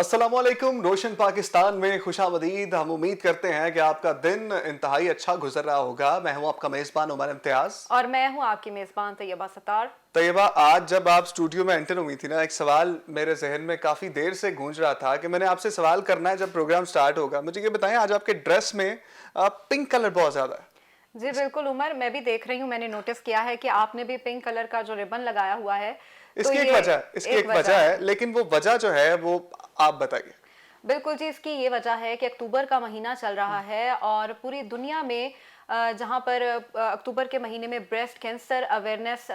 अस्सलामुअलैकुम। रोशन पाकिस्तान में खुशामदीद। हम उम्मीद करते हैं कि आपका दिन इंतहाई अच्छा गुजर रहा होगा। मैं हूं आपका मेज़बान उमर इम्तियाज़। और मैं हूं आपकी मेजबान तैयबा सतार। तैयबा, आज जब आप स्टूडियो में एंटर हुई थी ना, एक सवाल मेरे जहन में काफ़ी देर से गूंज रहा था कि मैंने आपसे सवाल करना है जब प्रोग्राम स्टार्ट होगा। मुझे ये बताएं, आज आपके ड्रेस में पिंक कलर बहुत ज़्यादा है। जी बिल्कुल उमर, मैं भी देख रही हूं, मैंने नोटिस किया है कि आपने भी पिंक कलर का जो रिबन लगाया हुआ है। तो इसकी एक ये वजह इसकी एक एक वजह वजह है। है, लेकिन वो वजह जो है वो आप बताइए। बिल्कुल जी, इसकी ये वजह है कि अक्टूबर का महीना चल रहा है और पूरी दुनिया में जहां पर अक्टूबर के महीने में ब्रेस्ट कैंसर अवेयरनेस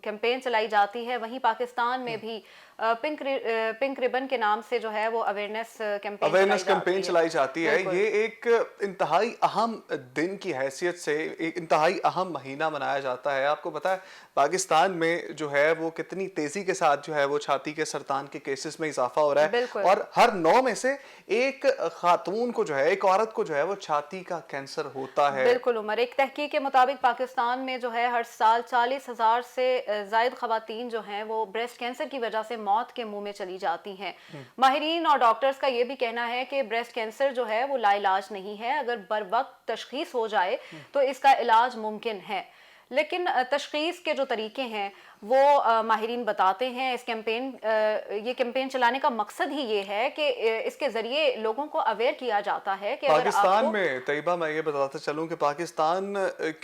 कैंपेन चलाई जाती है, वहीं पाकिस्तान में भी पिंक रिबन के नाम से जो है वो अवेयरनेस कैंपेन चलाई अवेयरनेस कैंपेन जाती है। चलाई जाती है। बिल्कुल। ये एक इंतहाई अहम दिन की हैसियत से एक इंतहाई अहम महीना मनाया जाता है। आपको पता है पाकिस्तान में जो है वो कितनी तेजी के साथ जो है वो छाती के सरतान के केसेस में इजाफा हो रहा है, बिल्कुल। और हर 9 में से एक खातून को जो है, एक औरत को जो है वो छाती का कैंसर होता है। बिल्कुल उमर, एक तहकीक के मुताबिक पाकिस्तान में जो है हर साल 40,000 से जायद खवातीन जो हैं वो ब्रेस्ट कैंसर की वजह से मौत के मुंह में चली जाती हैं। माहिरीन और डॉक्टर्स का ये भी कहना है कि ब्रेस्ट कैंसर जो है वो लाइलाज नहीं है। अगर बर वक्त तशखीस हो जाए तो इसका इलाज मुमकिन है, लेकिन तशखीस के जो तरीके हैं वो माहिरीन बताते हैं। ये कैंपेन चलाने का मकसद ही ये है कि इसके ज़रिए लोगों को अवेयर किया जाता है कि अगर पाकिस्तान आपको। में तैयबा, मैं ये बताता चलूं कि पाकिस्तान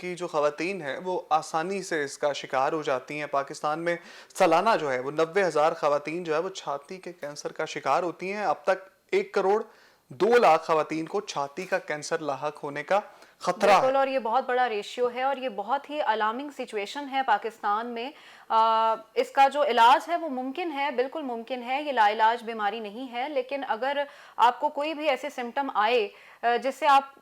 की जो खवातीन हैं वो आसानी से इसका शिकार हो जाती हैं। पाकिस्तान में सालाना जो है वो 90,000 खवातीन जो है वो छाती के कैंसर का शिकार होती हैं। अब तक 1 करोड़ 2 लाख खवातीन को छाती का कैंसर लाहक होने का खतरा है। बिल्कुल, और ये बहुत बड़ा रेशियो है और ये बहुत ही अलार्मिंग सिचुएशन है पाकिस्तान में। इसका जो इलाज है वो मुमकिन है, बिल्कुल मुमकिन है। ये लाइलाज बीमारी नहीं है, लेकिन अगर आपको कोई भी ऐसे सिम्टम आए जिससे आप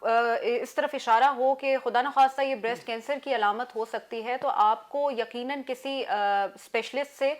इस तरफ इशारा हो कि खुदा न खास्ता ये ब्रेस्ट कैंसर की अलामत हो सकती है, तो आपको यकीनन किसी स्पेशलिस्ट से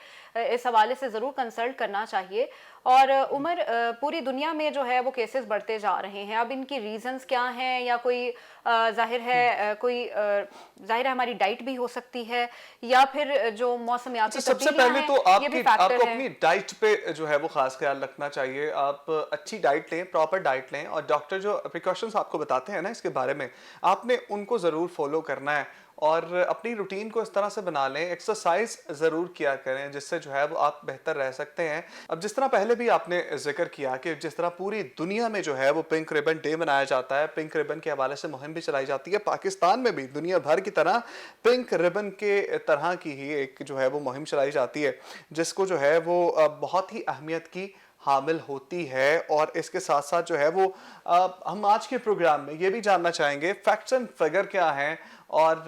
इस हवाले से ज़रूर कंसल्ट करना चाहिए। और उमर, पूरी दुनिया में जो है वो केसेस बढ़ते जा रहे हैं। अब इनकी रीजंस क्या हैं, या कोई जाहिर है हमारी डाइट भी हो सकती है, या फिर जो मौसमियाती सबसे तब्दीलियां पहले हैं तो ये भी आपकी फैक्टर आपको है। अपनी डाइट पे जो है वो खास ख्याल रखना चाहिए। आप अच्छी डाइट लें, प्रॉपर डाइट लें, और डॉक्टर जो प्रिकॉशंस आपको बताते हैं ना इसके बारे में, आपने उनको ज़रूर फॉलो करना है। और अपनी रूटीन को इस तरह से बना लें, एक्सरसाइज ज़रूर किया करें, जिससे जो है वो आप बेहतर रह सकते हैं। अब जिस तरह पहले भी आपने जिक्र किया कि जिस तरह पूरी दुनिया में जो है वो पिंक रिबन डे मनाया जाता है, पिंक रिबन के हवाले से मुहिम भी चलाई जाती है, पाकिस्तान में भी दुनिया भर की तरह पिंक रिबन के तरह की ही एक जो है वो मुहिम चलाई जाती है, जिसको जो है वो बहुत ही अहमियत की हामिल होती है। और इसके साथ साथ जो है वो हम आज के प्रोग्राम में ये भी जानना चाहेंगे फैक्ट्स एंड फिगर क्या हैं, और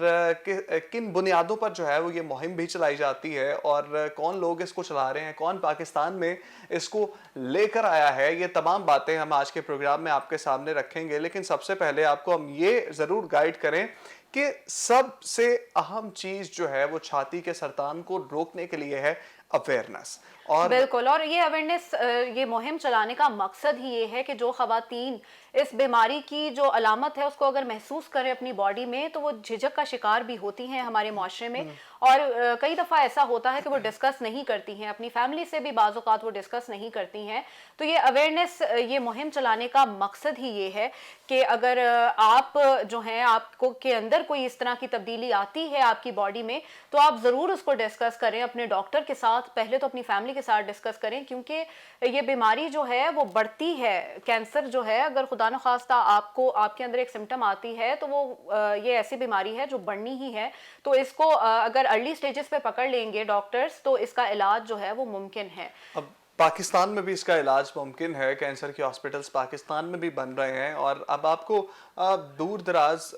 किन बुनियादों पर जो है वो ये मुहिम भी चलाई जाती है, और कौन लोग इसको चला रहे हैं, कौन पाकिस्तान में इसको लेकर आया है। ये तमाम बातें हम आज के प्रोग्राम में आपके सामने रखेंगे, लेकिन सबसे पहले आपको हम ये ज़रूर गाइड करें कि सबसे अहम चीज़ जो है वो छाती के सरतान को रोकने के लिए है अवेयरनेस। और बिल्कुल, और ये अवेयरनेस ये मुहिम चलाने का मकसद ही ये है कि जो ख़वातीन इस बीमारी की जो अलामत है उसको अगर महसूस करें अपनी बॉडी में, तो वो झिझक का शिकार भी होती हैं हमारे माशरे में। और कई दफ़ा ऐसा होता है कि वो डिस्कस नहीं करती हैं, अपनी फैमिली से भी बाज़ औक़ात वो डिस्कस नहीं करती हैं। तो ये अवेयरनेस ये मुहिम चलाने का मकसद ही ये है कि अगर आप जो हैं, आपको के अंदर कोई इस तरह की तब्दीली आती है आपकी बॉडी में, तो आप ज़रूर उसको डिस्कस करें अपने डॉक्टर के साथ। पहले तो अपनी फैमिली के साथ डिस्कस करें, क्योंकि ये बीमारी जो है वो बढ़ती है। कैंसर जो है, अगर खुदा न खास्ता आपको आपके अंदर एक सिम्टम आती है, तो वो ये ऐसी बीमारी है जो बढ़नी ही है। तो इसको अगर अर्ली स्टेजेस पे पकड़ लेंगे डॉक्टर्स, तो इसका इलाज जो है वो मुमकिन है। अब पाकिस्तान में भी इसका इलाज मुमकिन है, कैंसर के हॉस्पिटल्स पाकिस्तान में भी बन रहे हैं, और अब आपको दूर दराज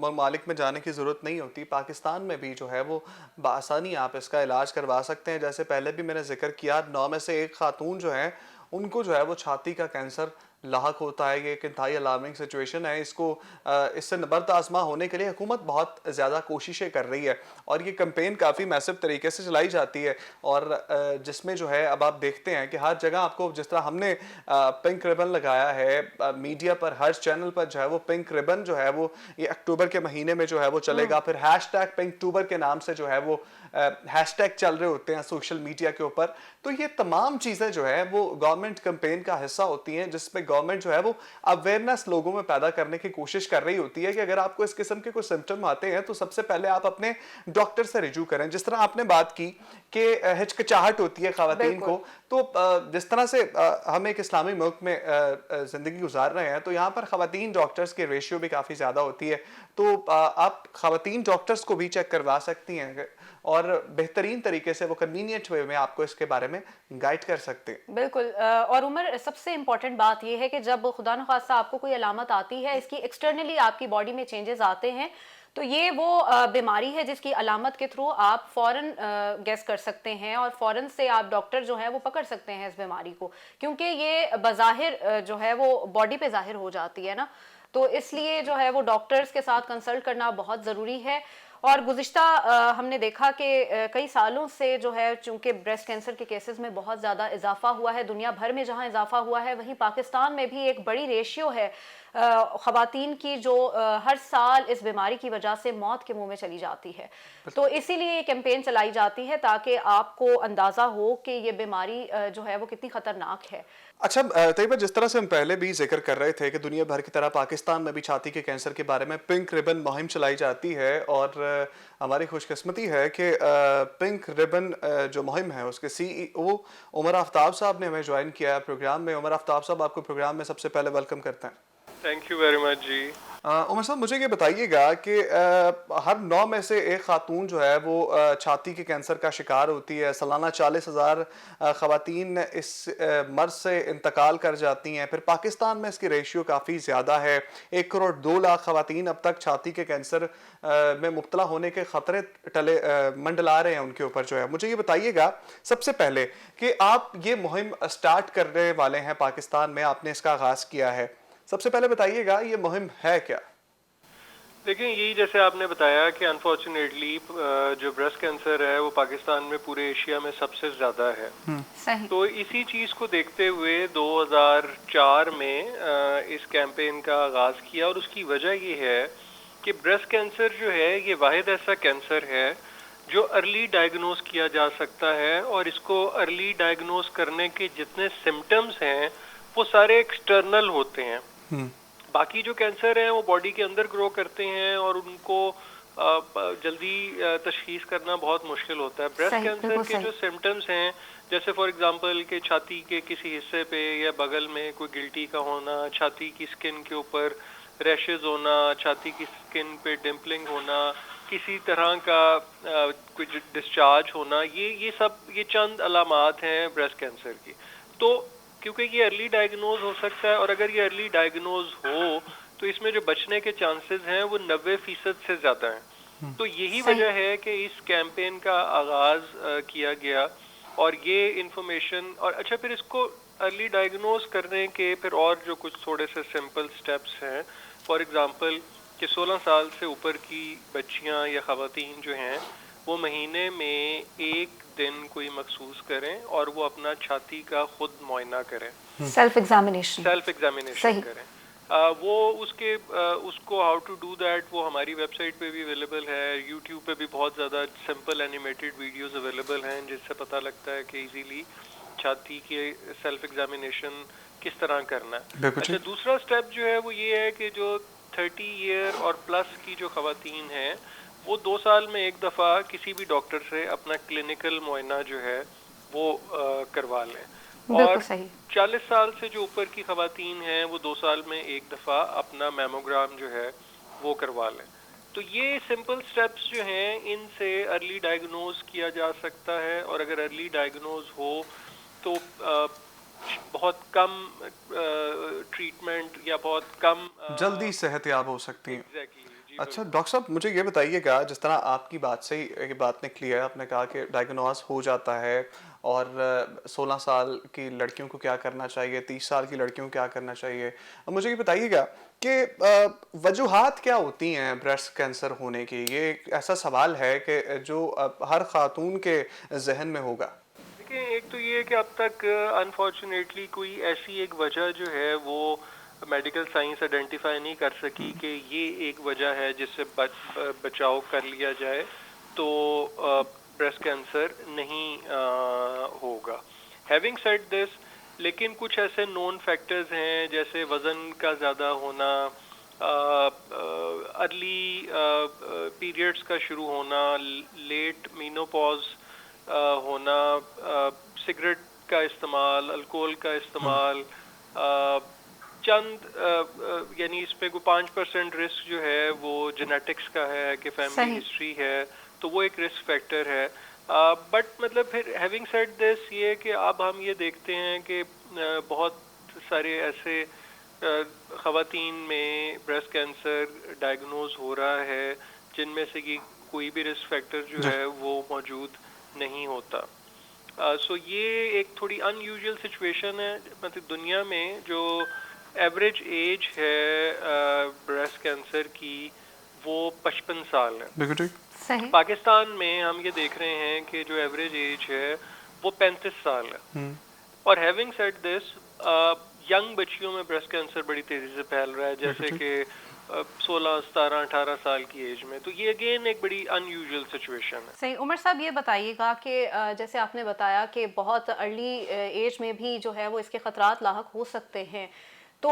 ममालिक में जाने की ज़रूरत नहीं होती। पाकिस्तान में भी जो है वो बआसानी आप इसका इलाज करवा सकते हैं। जैसे पहले भी मैंने जिक्र किया, 9 में से एक खातून जो है उनको जो है वो छाती का कैंसर लाहक होता है। ये एक इंतहाई अलार्मिंग सिचुएशन है। इससे नबर्द आज़मा होने के लिए हुकूमत बहुत ज़्यादा कोशिशें कर रही है, और ये कैंपेन काफ़ी मैसिव तरीके से चलाई जाती है। और जिसमें जो है अब आप देखते हैं कि हर जगह आपको, जिस तरह हमने पिंक रिबन लगाया है मीडिया पर, हर चैनल पर जो है वो पिंक रिबन जो है वो ये अक्टूबर के महीने में जो है वो चलेगा। फिर हैशटैग पिंकटूबर के नाम से जो है वो हैशटैग चल रहे होते हैं सोशल मीडिया के ऊपर, तो ये तमाम चीज़ें जो है वो गवर्नमेंट कैंपेन का हिस्सा होती हैं, जिसमें गवर्नमेंट जो है वो अवेयरनेस लोगों में पैदा करने की कोशिश कर रही होती है कि अगर आपको इस किस्म के कुछ सिम्टम आते हैं तो सबसे पहले आप अपने डॉक्टर से रिजू करें। जिस तरह आपने बात की कि हिचकिचाहट होती है खवातीन बिल्कुल। को, तो जिस तरह से हम एक इस्लामी मुल्क में ज़िंदगी गुजार रहे हैं, तो यहाँ पर खवातीन डॉक्टर्स की रेशियो भी काफ़ी ज़्यादा होती है। तो आप खवातीन डॉक्टर्स को भी चेक करवा सकती हैं और बेहतरीन तरीके से वो कन्वीनियंट वे में आपको इसके बारे में गाइड कर सकते हैं। बिल्कुल और उमर, सबसे इम्पॉर्टेंट बात यह है कि जब खुदा न खास्ता आपको कोई अलामत आती है, इसकी एक्सटर्नली आपकी बॉडी में चेंजेस आते हैं, तो ये वो बीमारी है जिसकी अलामत के थ्रू आप फौरन गेस कर सकते हैं और फौरन से आप डॉक्टर जो है वो पकड़ सकते हैं इस बीमारी को, क्योंकि ये बज़ाहिर जो है वो बॉडी पे ज़ाहिर हो जाती है ना। तो इसलिए जो है वो डॉक्टर्स के साथ कंसल्ट करना बहुत ज़रूरी है। और गुज़िश्ता हमने देखा कि कई सालों से जो है, चूंकि ब्रेस्ट कैंसर के केसेस में बहुत ज़्यादा इजाफा हुआ है, दुनिया भर में जहां इजाफा हुआ है वहीं पाकिस्तान में भी एक बड़ी रेशियो है ख़वातीन की जो हर साल इस बीमारी की वजह से मौत के मुंह में चली जाती है। तो इसीलिए ये कैंपेन चलाई जाती है ताकि आपको अंदाज़ा हो कि ये बीमारी जो है वो कितनी ख़तरनाक है। अच्छा तैयबा, जिस तरह से हम पहले भी जिक्र कर रहे थे कि दुनिया भर की तरह पाकिस्तान में भी छाती के कैंसर के बारे में पिंक रिबन मुहिम चलाई जाती है, और हमारी खुशकिस्मती है कि पिंक रिबन जो मुहिम है उसके CEO उमर आफ्ताब साहब ने हमें ज्वाइन किया है प्रोग्राम में। उमर आफ्ताब साहब, आपको प्रोग्राम में सबसे पहले वेलकम करते हैं। थैंक यू वेरी मच जी। उमर साहब, मुझे ये बताइएगा कि हर 9 में से एक खातून जो है वो छाती के कैंसर का शिकार होती है। सालाना 40,000 खवातीन इस मर्ज से इंतकाल कर जाती हैं। फिर पाकिस्तान में इसकी रेशियो काफ़ी ज़्यादा है। 1 करोड़ 2 लाख खवातीन अब तक छाती के कैंसर में मुब्तला होने के ख़तरे टले मंडला रहे हैं उनके ऊपर जो है। मुझे ये बताइएगा सबसे पहले कि आप ये मुहिम स्टार्ट करने वाले हैं पाकिस्तान में, आपने इसका आगाज़ किया है, सबसे पहले बताइएगा ये मुहिम है क्या? देखिए, यही जैसे आपने बताया कि अनफॉर्चुनेटली जो ब्रेस्ट कैंसर है वो पाकिस्तान में पूरे एशिया में सबसे ज़्यादा है। सही। तो इसी चीज़ को देखते हुए 2004 में इस कैंपेन का आगाज़ किया, और उसकी वजह ये है कि ब्रेस्ट कैंसर जो है ये वाहिद ऐसा कैंसर है जो अर्ली डायग्नोस किया जा सकता है, और इसको अर्ली डायग्नोस करने के जितने सिम्टम्स हैं वो सारे एक्सटर्नल होते हैं। बाकी जो कैंसर हैं वो बॉडी के अंदर ग्रो करते हैं और उनको जल्दी तशखीस करना बहुत मुश्किल होता है। ब्रेस्ट कैंसर के जो सिम्टम्स हैं, जैसे फॉर एग्जांपल कि छाती के किसी हिस्से पे या बगल में कोई गिल्टी का होना, छाती की स्किन के ऊपर रैशेज होना, छाती की स्किन पे डिम्पलिंग होना, किसी तरह का कुछ डिस्चार्ज होना, ये चंद अलामात हैं ब्रेस्ट कैंसर की। तो क्योंकि ये अर्ली डायग्नोज हो सकता है, और अगर ये अर्ली डायग्नोज हो तो इसमें जो बचने के चांसेस हैं वो 90% से ज़्यादा हैं। तो यही वजह है कि इस कैंपेन का आगाज़ किया गया, और ये इंफॉर्मेशन, और अच्छा फिर इसको अर्ली डायग्नोज करने के फिर और जो कुछ थोड़े से सिंपल स्टेप्स हैं, फॉर एग्जांपल कि 16 साल से ऊपर की बच्चियां या ख़वातीन जो हैं वो महीने में एक दिन कोई मखसूस करें और वो अपना छाती का खुद मुआयना करें, सेल्फ एग्जामिनेशन करें। वो उसको हाउ टू डू दैट वो हमारी वेबसाइट पे भी अवेलेबल है, यूट्यूब पे भी बहुत ज़्यादा सिंपल एनिमेटेड वीडियोस अवेलेबल हैं जिससे पता लगता है कि इजीली छाती के सेल्फ एग्जामिनेशन किस तरह करना है। अच्छा, दूसरा स्टेप जो है वो ये है कि जो 30 ईयर और प्लस की जो खवातीन हैं वो 2 साल में एक दफ़ा किसी भी डॉक्टर से अपना क्लिनिकल मुआयना जो है वो करवा लें, और 40 साल से जो ऊपर की खवातीन हैं वो 2 साल में एक दफ़ा अपना मैमोग्राम जो है वो करवा लें। तो ये सिंपल स्टेप्स जो हैं इनसे अर्ली डायग्नोज किया जा सकता है, और अगर अर्ली डायग्नोज हो तो बहुत कम ट्रीटमेंट या बहुत कम जल्दी सेहतयाब हो सकती हैं। एग्जैक्टली। अच्छा डॉक्टर साहब, मुझे ये बताइएगा, जिस तरह आपकी बात से एक बात निकली है, आपने कहा कि डायग्नोस हो जाता है, और 16 साल की लड़कियों को क्या करना चाहिए, 30 साल की लड़कियों को क्या करना चाहिए, मुझे ये बताइएगा कि वजूहात क्या होती हैं ब्रेस्ट कैंसर होने की? ये एक ऐसा सवाल है कि जो हर खातून के जहन में होगा। देखिए, एक तो ये है कि अब तक अनफॉर्चुनेटली कोई ऐसी एक वजह जो है वो मेडिकल साइंस आइडेंटिफाई नहीं कर सकी कि ये एक वजह है जिससे बचाव कर लिया जाए। तो ब्रेस्ट कैंसर नहीं होगा। हैविंग सेड दिस, लेकिन कुछ ऐसे नोन फैक्टर्स हैं जैसे वज़न का ज़्यादा होना, अर्ली पीरियड्स का शुरू होना, लेट मीनोपॉज होना, सिगरेट का इस्तेमाल, अल्कोहल का इस्तेमाल, चंद यानी इस पे कोई 5% रिस्क जो है वो जेनेटिक्स का है कि फैमिली हिस्ट्री है, तो वो एक रिस्क फैक्टर है। बट मतलब फिर हैविंग सेड दिस, ये कि अब हम ये देखते हैं कि बहुत सारे ऐसे ख़वातीन में ब्रेस्ट कैंसर डायग्नोज हो रहा है जिनमें से कि कोई भी रिस्क फैक्टर जो है वो मौजूद नहीं होता। सो ये एक थोड़ी अनयूजुअल सिचुएशन है। मतलब दुनिया में जो एवरेज एज है ब्रेस्ट कैंसर की वो 55 साल है। सही। पाकिस्तान में हम ये देख रहे हैं कि जो एवरेज एज है वो 35 साल है। और हैविंग सेड दिस, यंग बच्चियों में ब्रेस्ट कैंसर बड़ी तेजी से फैल रहा है, जैसे कि 16, 17, 18 साल की एज में। तो ये अगेन एक बड़ी अनयूजुअल सिचुएशन है। सही। उमर साहब ये बताइएगा कि जैसे आपने बताया कि बहुत अर्ली एज में भी जो है वो इसके खतरात लाहक हो सकते हैं, तो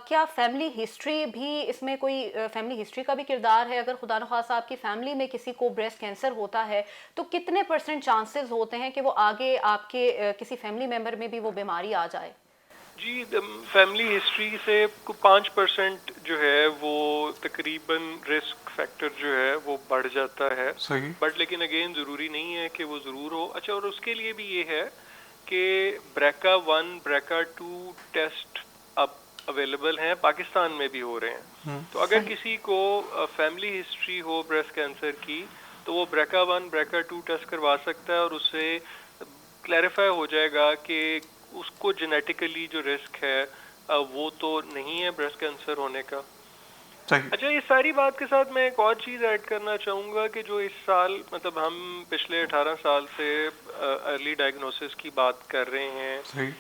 क्या फैमिली हिस्ट्री भी इसमें, कोई फैमिली हिस्ट्री का भी किरदार है? अगर खुदा न खास्ता आपकी फैमिली में किसी को ब्रेस्ट कैंसर होता है तो कितने % चांसेस होते हैं कि वो आगे आपके किसी फैमिली मेम्बर में भी वो बीमारी आ जाए? जी, फैमिली हिस्ट्री से 5% जो है वो तकरीबन रिस्क फैक्टर जो है वो बढ़ जाता है। सही। बट लेकिन अगेन ज़रूरी नहीं है कि वो ज़रूर हो। अच्छा, और उसके लिए भी ये है कि BRCA1, BRCA2 टेस्ट अब अवेलेबल हैं, पाकिस्तान में भी हो रहे हैं। तो अगर किसी को फैमिली हिस्ट्री हो ब्रेस्ट कैंसर की तो वो BRCA1, BRCA2 टेस्ट करवा सकता है और उससे क्लैरिफाई हो जाएगा कि उसको जेनेटिकली जो रिस्क है वो तो नहीं है ब्रेस्ट कैंसर होने का। अच्छा, ये सारी बात के साथ मैं एक और चीज़ ऐड करना चाहूँगा कि जो इस साल, मतलब हम पिछले 18 साल से अर्ली डायग्नोसिस की बात कर रहे हैं,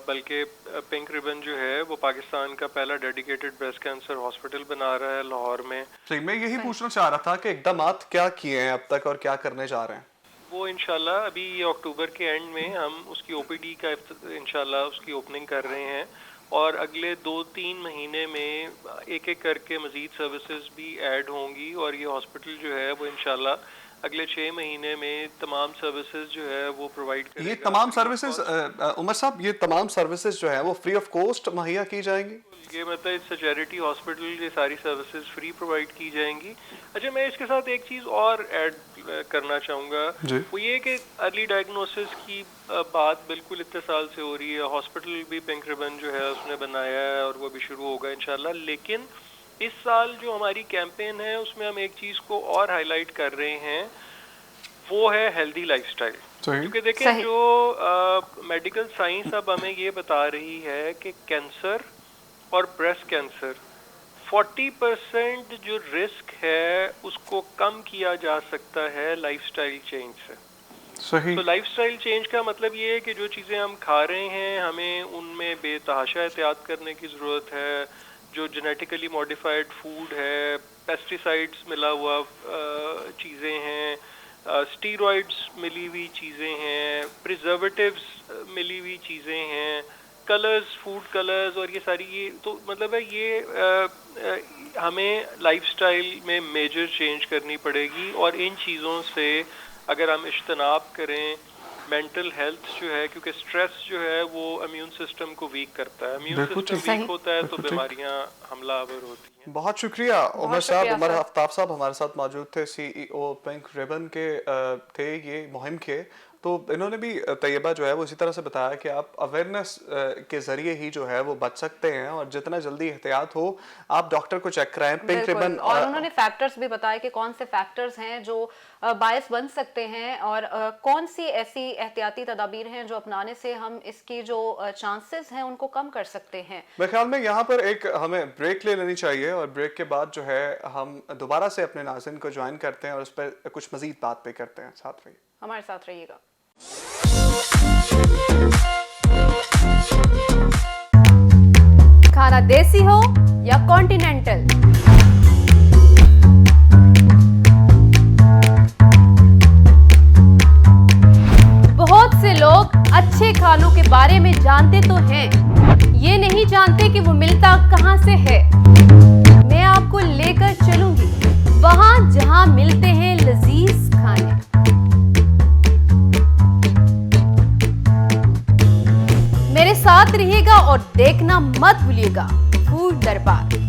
बल्कि पिंक रिबन जो है वो पाकिस्तान का पहला डेडिकेटेड ब्रेस्ट कैंसर हॉस्पिटल बना रहा है लाहौर में। सही। मैं यही पूछना चाह रहा था कि इक़दामात क्या किए हैं अब तक और क्या करने जा रहे हैं? वो इंशाल्लाह अभी ये अक्टूबर के एंड में हम उसकी OPD का इंशाल्लाह उसकी ओपनिंग कर रहे हैं और अगले 2-3 महीने में एक एक करके मज़ीद सर्विसेज भी ऐड होंगी और ये हॉस्पिटल जो है वो इंशाल्लाह अगले 6 महीने में तमाम सर्विसेज जो है वो प्रोवाइड करेगा। ये तमाम सर्विसेज उमर साहब, ये तमाम सर्विसेज जो है वो फ्री ऑफ कॉस्ट मुहैया की जाएंगी? ये मतलब इट्स चैरिटी हॉस्पिटल, ये सारी सर्विसेज फ्री प्रोवाइड की जाएंगी। अच्छा, मैं इसके साथ एक चीज़ और ऐड करना चाहूँगा, वो ये कि अर्ली डायग्नोसिस की बात बिल्कुल इतने साल से हो रही है। हॉस्पिटल भी पिंक रिबन जो है उसने बनाया है और वो भी शुरू होगा इंशाल्लाह। लेकिन इस साल जो हमारी कैंपेन है उसमें हम एक चीज़ को और हाईलाइट कर रहे हैं, वो है हेल्दी लाइफस्टाइल। क्योंकि देखिए जो मेडिकल साइंस अब हमें ये बता रही है कि कैंसर और ब्रेस्ट कैंसर 40% जो रिस्क है उसको कम किया जा सकता है लाइफस्टाइल चेंज से। सही। तो लाइफस्टाइल चेंज का मतलब ये है कि जो चीज़ें हम खा रहे हैं हमें उनमें बेतहाशा एहतियात करने की ज़रूरत है। जो जेनेटिकली मॉडिफाइड फूड है, पेस्टिसाइड्स मिला हुआ चीज़ें हैं, स्टीरॉइड्स मिली हुई चीज़ें हैं, प्रिजर्वेटिव्स मिली हुई चीज़ें हैं, कलर्स, फूड कलर्स और ये सारी, ये तो मतलब है ये हमें लाइफस्टाइल में मेजर चेंज करनी पड़ेगी। और इन चीज़ों से अगर हम इज्तनाब करें, मेंटल हेल्थ जो है, क्योंकि स्ट्रेस जो है वो इम्यून सिस्टम को वीक करता है, इम्यून सिस्टम वीक होता है तो बीमारियां हमलावर होती हैं। बहुत शुक्रिया उमर साहब। उमर आफ्ताब साहब हमारे साथ मौजूद थे, CEO पिंक रिबन के थे ये मुहिम के। तो इन्होंने भी तैयबा जो है वो इसी तरह से बताया कि आप अवेयरनेस के ज़रिए ही जो है वो बच सकते हैं और जितना जल्दी एहतियात हो आप डॉक्टर को चेक कराएं। पिंक रिबन, और उन्होंने फैक्टर्स भी बताए कि कौन से फैक्टर्स हैं जो बायस बन सकते हैं और कौन सी ऐसी एहतियाती तदाबीर हैं जो अपनाने से हम इसकी जो चांसेस हैं उनको कम कर सकते हैं। मेरे ख्याल में यहाँ पर एक हमें ब्रेक ले लेनी चाहिए और ब्रेक के बाद जो है हम दोबारा से अपने नाज़रीन को ज्वाइन करते हैं और उस पर कुछ मज़ीद बात पे करते हैं। साथ रहिए, हमारे साथ रहिएगा। खाना देसी हो या कॉन्टिनेंटल, आलू के बारे में जानते तो हैं, ये नहीं जानते कि वो मिलता कहां से है। मैं आपको लेकर चलूंगी वहां जहां मिलते हैं लजीज खाने। मेरे साथ रहिएगा और देखना मत भूलिएगा फूड दरबार।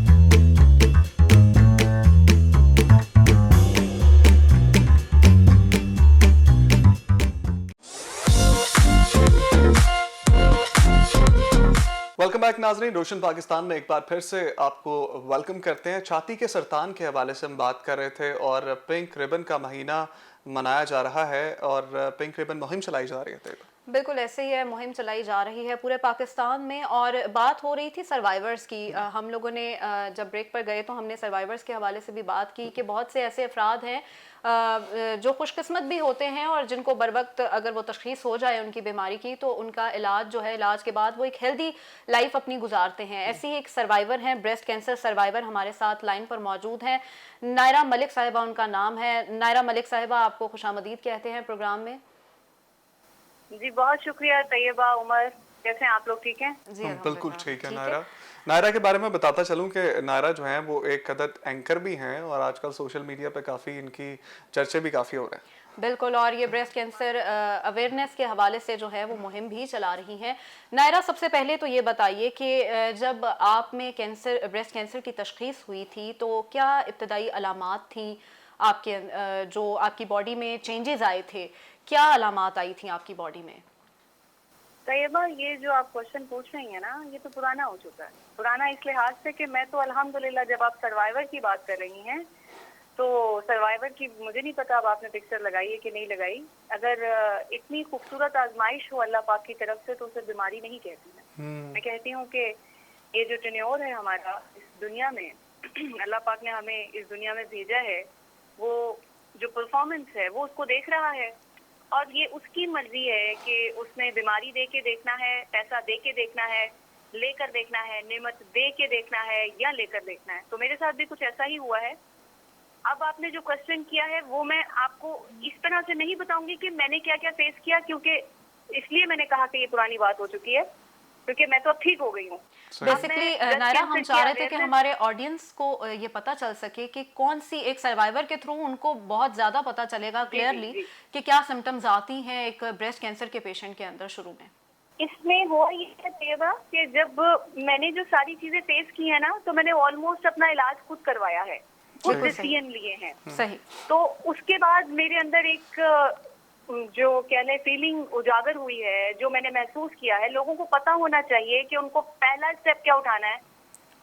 वेलकम बैक नाजरीन, रोशन पाकिस्तान में एक बार फिर से आपको वेलकम करते हैं। छाती के सरतान के हवाले से हम बात कर रहे थे और पिंक रिबन का महीना मनाया जा रहा है और पिंक रिबन मुहिम चलाई जा रही है। बिल्कुल ऐसे ही है, मुहिम चलाई जा रही है पूरे पाकिस्तान में। और बात हो रही थी सर्वाइवर्स की। हम लोगों ने जब ब्रेक पर गए तो हमने सर्वाइवर्स के हवाले से भी बात की कि बहुत से ऐसे अफराद हैं जो खुशकिस्मत भी होते हैं और जिनको बर वक्त अगर वो तशख़ीस हो जाए उनकी बीमारी की तो उनका इलाज जो है, इलाज के बाद वो एक हेल्दी लाइफ अपनी गुजारते हैं। ऐसी ही एक सर्वाइवर हैं, ब्रेस्ट कैंसर सर्वाइवर हमारे साथ लाइन पर मौजूद हैं। नायरा मलिक साहिबा उनका नाम है। नायरा मलिक साहिबा, आपको खुशामदीद कहते हैं प्रोग्राम में। जी बहुत शुक्रिया तैयबा, उमर, कैसे हैं आप लोग? ठीक हैं जी बिल्कुल ठीक है। नायरा के बारे में बताता चलूं कि नायरा जो है वो एक अदद एंकर भी हैं और आजकल सोशल मीडिया पे काफ़ी इनकी चर्चे भी काफ़ी हो रहे हैं। बिल्कुल, और ये ब्रेस्ट कैंसर अवेयरनेस के हवाले से जो है वो मुहिम भी चला रही हैं। नायरा, सबसे पहले तो ये बताइए कि जब आप में कैंसर, ब्रेस्ट कैंसर की तशख़ीस हुई थी तो क्या इब्तदाई अलामात थी आपके, जो आपकी बॉडी में चेंजेस आए थे, क्या अलामात आई थी आपकी बॉडी में? तैयबा, ये जो आप क्वेश्चन पूछ रही हैं ना, ये तो पुराना हो चुका है। पुराना इस लिहाज से कि मैं तो अल्हम्दुलिल्लाह, जब आप सर्वाइवर की बात कर रही हैं तो सर्वाइवर की मुझे नहीं पता अब आपने पिक्चर लगाई है कि नहीं लगाई। अगर इतनी खूबसूरत आजमाइश हो अल्लाह पाक की तरफ से तो उसे बीमारी नहीं कहती मैं कहती हूँ कि ये जो टेन्योर है हमारा इस दुनिया में, अल्लाह पाक ने हमें इस दुनिया में भेजा है, वो जो परफॉर्मेंस है वो उसको देख रहा है और ये उसकी मर्जी है कि उसने बीमारी दे के देखना है, पैसा दे के देखना है, लेकर देखना है, नेमत दे के देखना है या लेकर देखना है। तो मेरे साथ भी कुछ ऐसा ही हुआ है। अब आपने जो क्वेश्चन किया है वो मैं आपको इस तरह से नहीं बताऊंगी कि मैंने क्या क्या फेस किया, क्योंकि इसलिए मैंने कहा कि ये पुरानी बात हो चुकी है, क्योंकि मैं तो अब ठीक हो गई हूँ। बेसिकली नायरा, हम चाह रहे थे कि हमारे ऑडियंस को ये पता चल सके कि कौन सी एक सर्वाइवर के थ्रू उनको बहुत ज्यादा पता चलेगा क्लियरली कि क्या सिम्टम्स आती हैं एक ब्रेस्ट कैंसर के पेशेंट के अंदर शुरू में। इसमें हुआ ये है तेवा कि जब मैंने जो सारी चीजें फेस की है ना, तो मैंने ऑलमोस्ट अपना इलाज खुद करवाया है, खुद डिसीजन लिए हैं। सही। तो उसके बाद मेरे अंदर एक जो कह लें फीलिंग उजागर हुई है, जो मैंने महसूस किया है। लोगों को पता होना चाहिए कि उनको पहला स्टेप क्या उठाना है।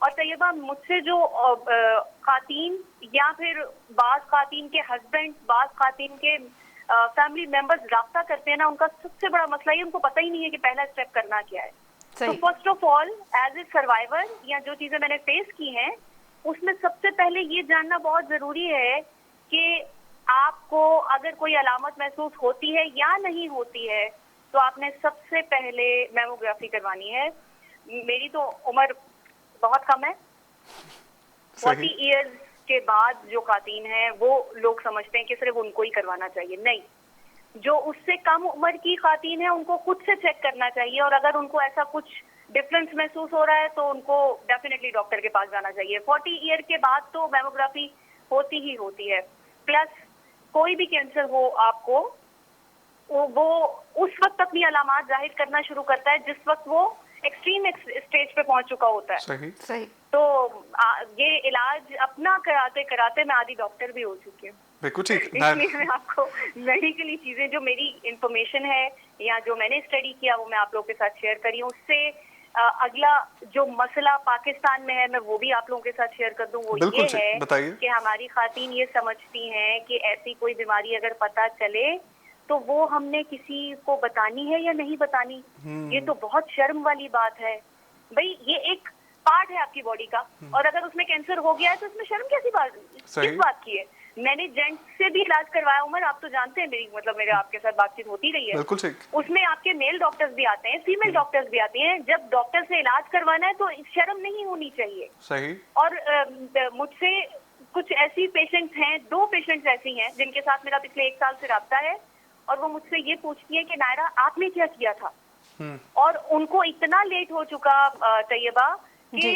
और तैयबा, मुझसे जो खातीन या फिर बाज खातीन के हस्बैंड, बाज खातीन के फैमिली मेंबर्स राब्ता करते हैं ना, उनका सबसे बड़ा मसला ये उनको पता ही नहीं है कि पहला स्टेप करना क्या है। तो first of all, as a survivor या जो चीजें मैंने फेस की हैं, उसमें सबसे पहले ये जानना बहुत जरूरी है कि आपको अगर कोई अलामत महसूस होती है या नहीं होती है तो आपने सबसे पहले मैमोग्राफी करवानी है। मेरी तो उम्र बहुत कम है, 40 इयर्स के बाद जो खातीन है वो लोग समझते हैं कि सिर्फ उनको ही करवाना चाहिए। नहीं, जो उससे कम उम्र की खातीन है उनको खुद से चेक करना चाहिए और अगर उनको ऐसा कुछ डिफरेंस महसूस हो रहा है तो उनको डेफिनेटली डॉक्टर के पास जाना चाहिए। 40 ईयर के बाद तो मैमोग्राफी होती ही होती है। प्लस कोई भी कैंसर हो आपको, वो उस वक्त अपनी अलामात जाहिर करना शुरू करता है जिस वक्त वो एक्सट्रीम स्टेज पे पहुंच चुका होता है। सही। तो ये इलाज अपना कराते कराते मैं आधी डॉक्टर भी हो चुकी हूँ। इसलिए मैं आपको मेडिकली चीजें, जो मेरी इंफॉर्मेशन है या जो मैंने स्टडी किया, वो मैं आप लोगों के साथ शेयर करी हूँ। उससे अगला जो मसला पाकिस्तान में है मैं वो भी आप लोगों के साथ शेयर कर दूं। वो ये है कि हमारी खातीन ये समझती हैं कि ऐसी कोई बीमारी अगर पता चले तो वो हमने किसी को बतानी है या नहीं बतानी। ये तो बहुत शर्म वाली बात है भाई। ये एक पार्ट है आपकी बॉडी का और अगर उसमें कैंसर हो गया है तो इसमें शर्म कैसी बात, किस बात की है? मैंने जेंट्स से भी इलाज करवाया उमर, आप तो जानते हैं मेरे आपके साथ बातचीत होती रही है। बिल्कुल ठीक। उसमें आपके मेल डॉक्टर्स भी आते हैं, फीमेल डॉक्टर्स भी आते हैं। जब डॉक्टर से इलाज करवाना है तो शर्म नहीं होनी चाहिए। सही। और मुझसे कुछ ऐसी पेशेंट्स हैं, 2 पेशेंट्स ऐसी हैं जिनके साथ मेरा पिछले 1 साल से राब्ता है और वो मुझसे ये पूछती है कि नायरा आपने क्या किया था। और उनको इतना लेट हो चुका तैयबा कि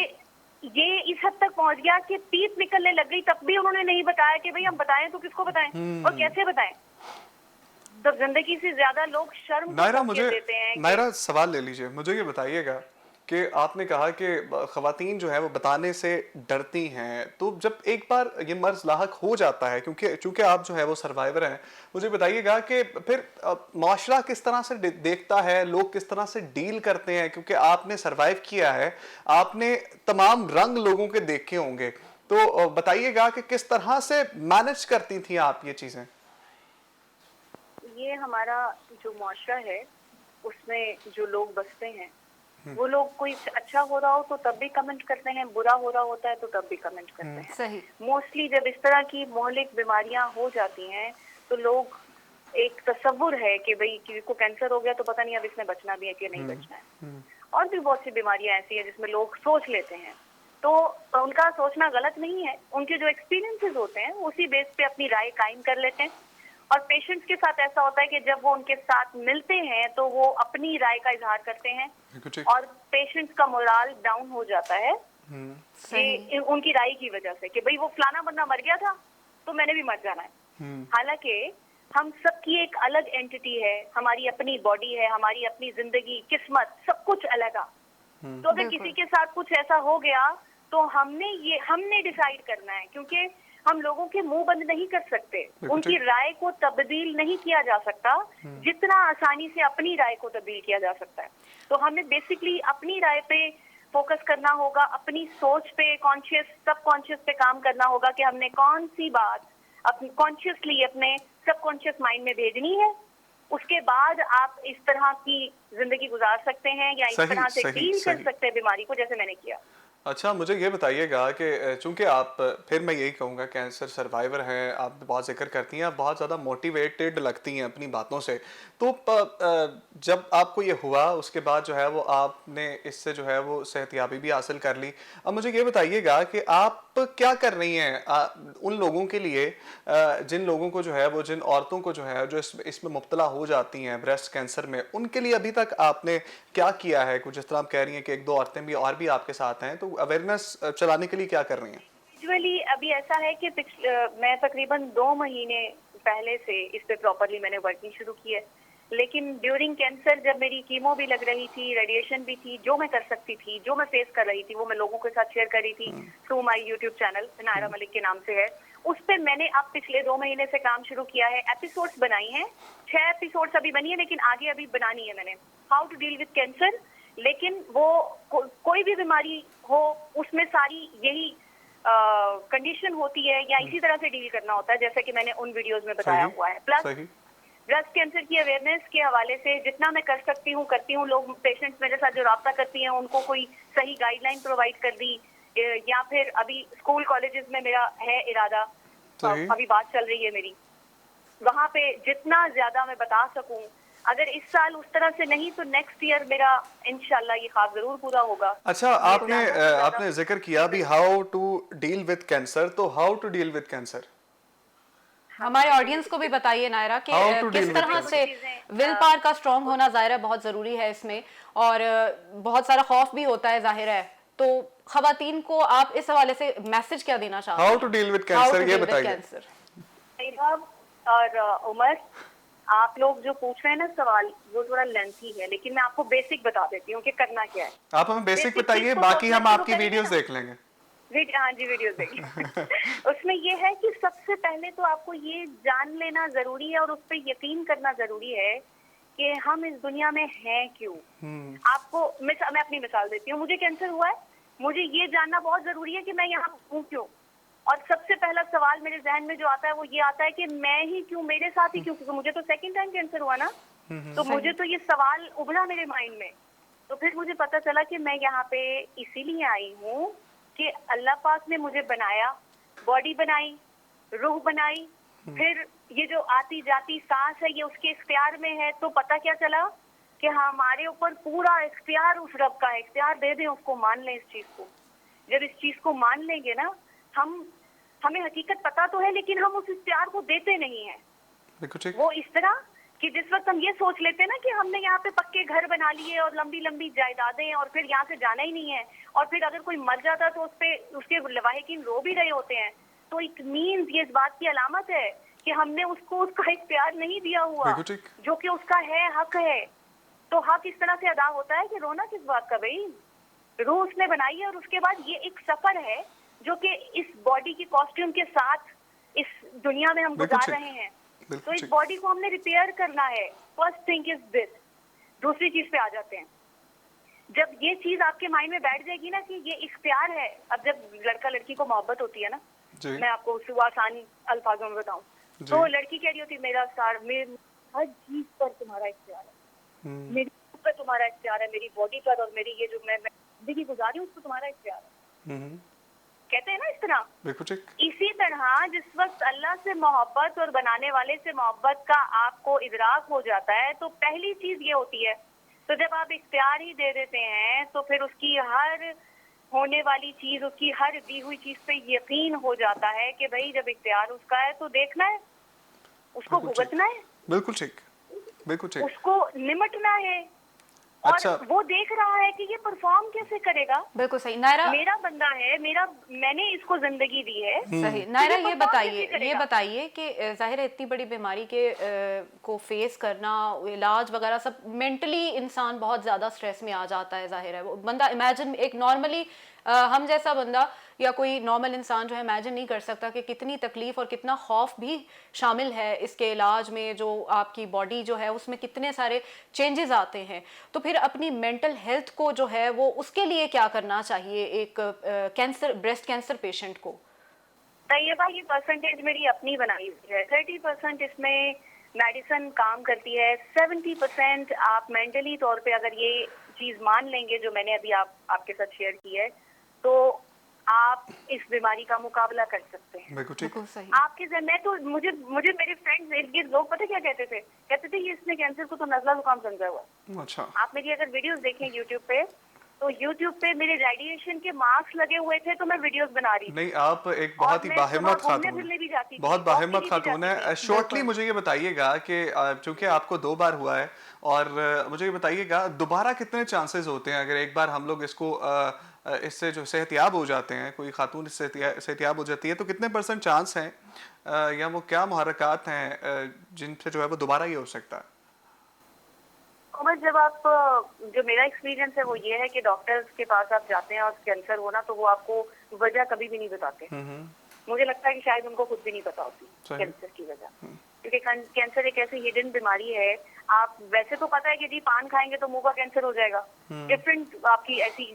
ये इस हद तक पहुंच गया कि पीप निकलने लग गई, तब भी उन्होंने नहीं बताया कि भाई हम बताएं तो किसको बताएं और कैसे बताएं। तो जिंदगी से ज्यादा लोग शर्म को नायरा, तवज्जो देते हैं नायरा सवाल ले लीजिए। मुझे ये बताइएगा कि आपने कहा कि ख़वातीन जो है वो बताने से डरती हैं, तो जब एक बार ये मर्ज लाहक हो जाता है, चूंकि आप जो है वो सर्वाइवर हैं, मुझे बताइएगा कि फिर माशरा किस तरह से देखता है, लोग किस तरह से डील करते हैं, क्योंकि आपने सर्वाइव किया है, आपने तमाम रंग लोगों के देखे होंगे, तो बताइएगा कि किस तरह से मैनेज करती थी आप ये चीज़ें। ये हमारा जो मुआशरा है उसमें जो लोग बसते हैं वो लोग, कोई अच्छा हो रहा हो तो तब भी कमेंट करते हैं, बुरा हो रहा होता है तो तब भी कमेंट करते हैं। सही। मोस्टली जब इस तरह की मोहलिक बीमारियां हो जाती हैं तो लोग, एक तसव्वुर है कि भाई किसी को कैंसर हो गया तो पता नहीं अब इसमें बचना भी है कि नहीं बचना है। और भी बहुत सी बीमारियां ऐसी हैं जिसमें लोग सोच लेते हैं, तो उनका सोचना गलत नहीं है। उनके जो एक्सपीरियंसेस होते हैं उसी बेस पे अपनी राय कायम कर लेते हैं। और पेशेंट्स के साथ ऐसा होता है कि जब वो उनके साथ मिलते हैं तो वो अपनी राय का इजहार करते हैं और पेशेंट्स का मोराल डाउन हो जाता है कि उनकी राय की वजह से कि भाई वो फलाना बंदा मर गया था तो मैंने भी मर जाना है। हालांकि हम सबकी एक अलग एंटिटी है, हमारी अपनी बॉडी है, हमारी अपनी जिंदगी, किस्मत, सब कुछ अलग है। तो अगर किसी के साथ कुछ ऐसा हो गया तो हमने डिसाइड करना है, क्योंकि हम लोगों के मुंह बंद नहीं कर सकते, उनकी राय को तब्दील नहीं किया जा सकता जितना आसानी से अपनी राय को तब्दील किया जा सकता है। तो हमें बेसिकली अपनी राय पे फोकस करना होगा, अपनी सोच पे, कॉन्शियस सबकॉन्शियस पे काम करना होगा कि हमने कौन सी बात अपनी कॉन्शियसली अपने सबकॉन्शियस माइंड में भेजनी है। उसके बाद आप इस तरह की जिंदगी गुजार सकते हैं या इस तरह से डील कर सकते हैं बीमारी को, जैसे मैंने किया। अच्छा, मुझे ये बताइएगा कि चूंकि आप, फिर मैं यही कहूँगा, कैंसर सर्वाइवर हैं, आप बहुत जिक्र करती हैं, आप बहुत ज़्यादा मोटिवेटेड लगती हैं अपनी बातों से, तो जब आपको ये हुआ उसके बाद जो है वो आपने इससे जो है वो सेहतयाबी भी हासिल कर ली। अब मुझे ये बताइएगा कि आप क्या कर रही हैं उन लोगों के लिए, जिन लोगों को जो है वो, जिन औरतों को जो है जो इसमें मुब्तला हो जाती हैं ब्रेस्ट कैंसर में, उनके लिए अभी तक आपने क्या किया है? कुछ जिस तरह आप कह रही हैं कि एक दो औरतें भी और भी आपके साथ हैं, तो अवेयरनेस चलाने के लिए क्या कर रही हैं? यूजुअली अभी ऐसा है कि मैं तकरीबन 2 महीने पहले से इस पे प्रॉपरली मैंने वर्किंग शुरू की है, लेकिन ड्यूरिंग कैंसर जब मेरी कीमो भी लग रही थी, रेडिएशन भी थी, जो मैं कर सकती थी, जो मैं फेस कर रही थी, वो मैं लोगों के साथ शेयर कर रही थी through my YouTube channel, Naira Malik के नाम से है। उस पे मैंने अब पिछले 2 महीने से काम शुरू किया है, एपिसोड्स बनाई हैं, 6 एपिसोड्स अभी बनी है, लेकिन आगे अभी बनानी है मैंने, how to deal with cancer. लेकिन वो कोई भी बीमारी हो उसमें सारी यही कंडीशन होती है या इसी तरह से डील करना होता है, जैसे कि मैंने उन वीडियोस में बताया हुआ है। प्लस ब्रेस्ट कैंसर की अवेयरनेस के हवाले से जितना मैं कर सकती हूँ करती हूँ। लोग, पेशेंट्स मेरे साथ जो राब्ता करती हैं, उनको कोई सही गाइडलाइन प्रोवाइड कर दी, या फिर अभी स्कूल कॉलेजेस में मेरा है इरादा, अभी बात चल रही है मेरी, वहाँ पे जितना ज्यादा मैं बता सकूं, अगर इस साल उस तरह से नहीं तो नेक्स्ट ईयर मेरा इंशाल्लाह ये ख्वाब जरूर पूरा होगा। अच्छा, आपने जिक्र किया भी how to deal with cancer, तो how to deal with cancer हमारे ऑडियंस को भी बताइए नायरा कि किस तरह से विल पावर का स्ट्रॉन्ग होना ज़ाहिर बहुत ज़रूरी है इसमें, और बहुत सारा खौफ भी होता है जाहिर है, तो खवातीन को आप इस हवाले से मैसेज क्या देना चाहते हैं? How to deal with cancer, ये बताइए। और उमर, आप लोग जो पूछ रहे हैं ना सवाल, वो थोड़ा लेंथी है, लेकिन मैं आपको बेसिक बता देती हूँ कि करना क्या है। आप हमें बेसिक बताइए, बाकी हम आपकी वीडियोस देख लेंगे। हाँ जी, वीडियोस देखिए। उसमें ये है कि सबसे पहले तो आपको ये जान लेना जरूरी है और उस पर यकीन करना जरूरी है कि हम इस दुनिया में हैं क्यों। आपको मैं अपनी मिसाल देती हूँ, मुझे कैंसर हुआ है, मुझे ये जानना बहुत जरूरी है कि मैं यहाँ हूँ क्यों। और सबसे पहला सवाल मेरे जहन में जो आता है वो ये आता है कि मैं ही क्यों, मेरे साथ ही क्यों, क्योंकि मुझे तो सेकंड टाइम कैंसर हुआ ना, तो मुझे तो ये सवाल उभरा मेरे माइंड में। तो फिर मुझे पता चला कि मैं यहाँ पे इसीलिए आई हूँ कि अल्लाह पाक ने मुझे बनाया, बॉडी बनाई, रूह बनाई, फिर ये जो आती जाती सांस है ये उसके इख्तियार में है। तो पता क्या चला कि हमारे ऊपर पूरा इख्तियार उस रब का है, इख्तियार दे दें उसको, मान लें इस चीज को। जब इस चीज को मान लेंगे ना, हमें हकीकत पता तो है लेकिन हम उस इख्तियार को देते नहीं है। वो इस तरह कि जिस वक्त हम ये सोच लेते हैं ना कि हमने यहाँ पे पक्के घर बना लिए और लंबी लंबी जायदादें और फिर यहाँ से जाना ही नहीं है, और फिर अगर कोई मर जाता तो उसके लवाहिकीन रो भी रहे होते हैं, तो इट मीन्स ये इस बात की अलामत है कि हमने उसको उसका इख्तियार नहीं दिया हुआ बिल्कुल ठीक। जो कि उसका है, हक है। तो हक इस तरह से अदा होता है कि रोना किस बात का भाई, रूह उसने बनाई है और उसके बाद ये एक सफर है जो कि इस बॉडी की कॉस्ट्यूम के साथ इस दुनिया में हम बिल्कुल गुजार ठीक। रहे हैं। बिल्कुल तो इस ठीक। बॉडी को हमने रिपेयर करना है। First thing is this. दूसरी चीज पे आ जाते हैं, जब ये चीज आपके माइंड में बैठ जाएगी ना कि ये इख्तियार है। अब जब लड़का लड़की को मोहब्बत होती है ना, जी मैं आपको उसको आसान अल्फाजों में बताऊं, जी। तो लड़की कह रही होती है मेरा सार हर चीज पर तुम्हारा इख्तियार है, मेरी रूह पर तुम्हारा इख्तियार है, मेरी बॉडी पर, और मेरी ये जो मैं जिंदगी गुजारी हूँ उस पर तुम्हारा इख्तियार है। कहते हैं ना इस तरह। बिल्कुल ठीक। इसी तरह जिस वक्त अल्लाह से मोहब्बत और बनाने वाले से मोहब्बत का आपको इदराक हो जाता है, तो पहली चीज ये होती है, तो जब आप इख्तियार ही दे देते हैं तो फिर उसकी हर होने वाली चीज, उसकी हर दी हुई चीज पे यकीन हो जाता है कि भाई जब इख्तियार उसका है तो देखना है, उसको बिल्कुल ठीक। भुगतना है, बिल्कुल ठीक। बिल्कुल ठीक। उसको निमटना है, और अच्छा। वो देख रहा है कि ये परफॉर्म कैसे करेगा। बिल्कुल सही। नायरा, मेरा बंदा है, मैंने इसको जिंदगी दी है। सही। नायरा, तो ये perform बताइए कैसे करेगा? बताइए कि जाहिर है इतनी बड़ी बीमारी के को फेस करना, इलाज वगैरह सब, मेंटली इंसान बहुत ज़्यादा स्ट्रेस में आ जाता है। जाहिर है वो बंदा इमेजिन, एक नॉर्मली हम जैसा बंदा या कोई नॉर्मल इंसान जो है इमेजिन नहीं कर सकता कि कितनी तकलीफ और कितना खौफ भी शामिल है इसके इलाज में, जो आपकी बॉडी जो है उसमें कितने सारे चेंजेस आते हैं। तो फिर अपनी मेंटल हेल्थ को जो है वो उसके लिए क्या करना चाहिए एक कैंसर, ब्रेस्ट कैंसर पेशेंट को? तैयबा, ये परसेंटेज मेरी अपनी बनाई हुई है। 30% इसमें मेडिसिन काम करती है, 70% आप मेंटली तौर पे अगर ये चीज मान लेंगे जो मैंने अभी आपके साथ शेयर की है, तो आप इस बीमारी का मुकाबला कर सकते हैं। बिल्कुल ठीक। बिल्कुल सही। आपके मैं तो मुझे मेरे फ्रेंड्स इर्द गिर्द लोग पता क्या कहते थे ये इसने कैंसर को तो नजला जुकाम समझा हुआ। अच्छा। आप मेरी अगर वीडियोस देखें यूट्यूब पे, तो यूट्यूब पे मेरे रेडिएशन के मास्क लगे हुए थे तो मैं वीडियोस बना रही थी। नहीं, आप एक बहुत ही मैं बाहिम्मत सुबह घूमने खातून फिरने भी जाती थी, बहुत वॉक के बाहिम्मत लिए भी खातून जाती है। थी। शॉर्टली मुझे ये बताइएगा कि चूंकि आपको 2 बार हुआ है, और मुझे ये बताइएगा दोबारा कितने चांसेस होते हैं अगर एक बार हम लोग इसको इससे जो सेहतियाब हो जाते हैं, कोई खातून इससे सेहतियाब हो जाती है, तो कितने % चांस हैं, या वो क्या मुहर्रकात हैं जिनसे जो है वो दोबारा ये हो सकता है? उमर, जब आप जो मेरा एक्सपीरियंस है वो ये है कि डॉक्टर्स के पास आप जाते हैं और कैंसर होना, तो वो आपको वजह कभी भी नहीं बताते। मुझे लगता है कि शायद उनको खुद भी नहीं पता होती कैंसर की वजह, क्योंकि कैंसर एक ऐसी हिडन बीमारी है। आप वैसे तो पता है कि जी पान खाएंगे तो मुंह का कैंसर हो जाएगा, डिफरेंट आपकी ऐसी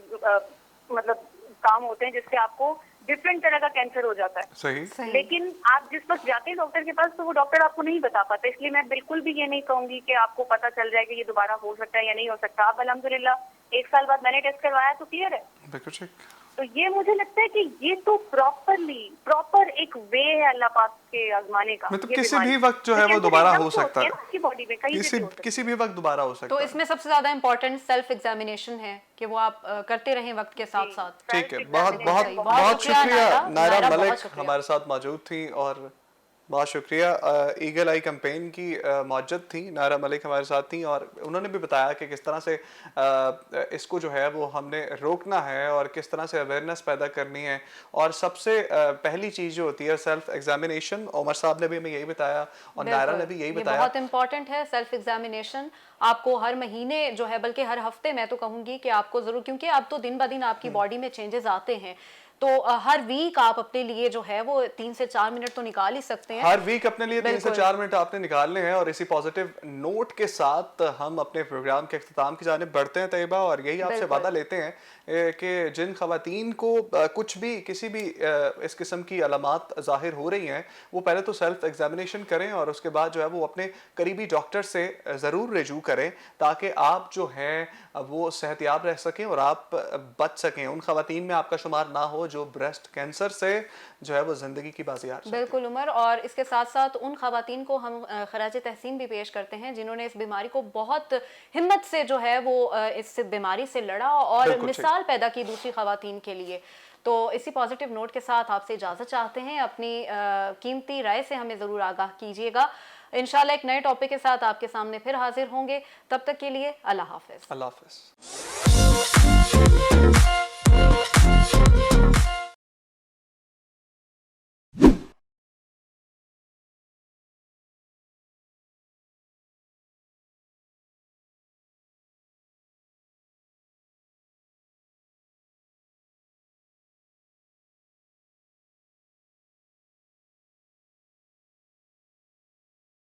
मतलब काम होते हैं जिससे आपको डिफरेंट तरह का कैंसर हो जाता है। सही। लेकिन आप जिस वक्त जाते हैं डॉक्टर के पास, तो वो डॉक्टर आपको नहीं बता पाता। इसलिए मैं बिल्कुल भी ये नहीं कहूंगी कि आपको पता चल जाए कि ये दोबारा हो सकता है या नहीं हो सकता। आप अल्हम्दुलिल्लाह 1 साल बाद मैंने टेस्ट करवाया तो क्लियर है। बिल्कुल ठीक। तो ये मुझे लगता है कि ये तो प्रॉपर एक वे है अल्लाह पाक के आजमाने का। मतलब ये किसी बीमारी। भी वक्त जो है तो वो कैंसर दोबारा एकदम हो से सकता होती है, ना आपकी बॉडी में, कहीं से भी हो सकता है। किसी भी वक्त दोबारा हो सकता तो है। इसमें सबसे ज्यादा इंपॉर्टेंट सेल्फ एग्जामिनेशन है कि वो आप करते रहें वक्त के साथ साथ। ठीक है। Self बहुत बहुत examination बहुत बहुत शुक्रिया शुक्रिया नायरा। नायरा नायरा, बहुत मलिक शुक्रिया। हमारे साथ मौजूद थी, और बहुत शुक्रिया। ईगल आई कैंपेन की मौजूद थी नायरा मलिक हमारे साथ थी, और उन्होंने भी बताया कि किस तरह से इसको जो है वो हमने रोकना है और किस तरह से अवेयरनेस पैदा करनी है। और सबसे पहली चीज़ जो होती है सेल्फ एग्जामिनेशन। उमर साहब ने भी हमें यही बताया और नायरा ने भी यही ये बताया। बहुत इंपॉर्टेंट है सेल्फ एग्जामिनेशन। आपको हर महीने जो है, बल्कि हर हफ्ते मैं तो कहूंगी कि आपको जरूर, क्योंकि अब तो दिन ब दिन आपकी बॉडी में चेंजेस आते हैं, तो हर वीक आप अपने लिए जो है वो 3 से 4 मिनट तो निकाल ही सकते हैं। हर वीक अपने लिए 3 से बिल्कुल। 4 मिनट आपने निकालने हैं। और इसी पॉजिटिव नोट के साथ हम अपने प्रोग्राम के इख्तिताम की जानिब बढ़ते हैं तैयबा, और यही आपसे बिल्कुल। वादा लेते हैं कि जिन खवातीन को कुछ भी किसी भी इस किस्म की अलामात ज़ाहिर हो रही हैं, वो पहले तो सेल्फ एग्जामिनेशन करें और उसके बाद जो है वो अपने करीबी डॉक्टर से ज़रूर रजू करें, ताकि आप जो हैं वो सेहतियाब रह सकें और आप बच सकें, उन खवातीन में आपका शुमार ना हो जो ब्रेस्ट कैंसर से जो है वो ज़िंदगी की बाजी हार जाती हैं। बिल्कुल उमर, और इसके साथ साथ उन खवातीन को हम खराज तहसीन भी पेश करते हैं जिन्होंने इस बीमारी को बहुत हिम्मत से जो है वो इस बीमारी से लड़ा और बिल्कुल मिसाल पैदा की दूसरी खवातीन के लिए। तो इसी पॉजिटिव नोट के साथ आपसे इजाज़त चाहते हैं। अपनी कीमती राय से हमें ज़रूर आगाह कीजिएगा। इंशाल्लाह एक नए टॉपिक के साथ आपके सामने फिर हाजिर होंगे। तब तक के लिए अल्लाह हाफिज। अल्लाह हाफिज।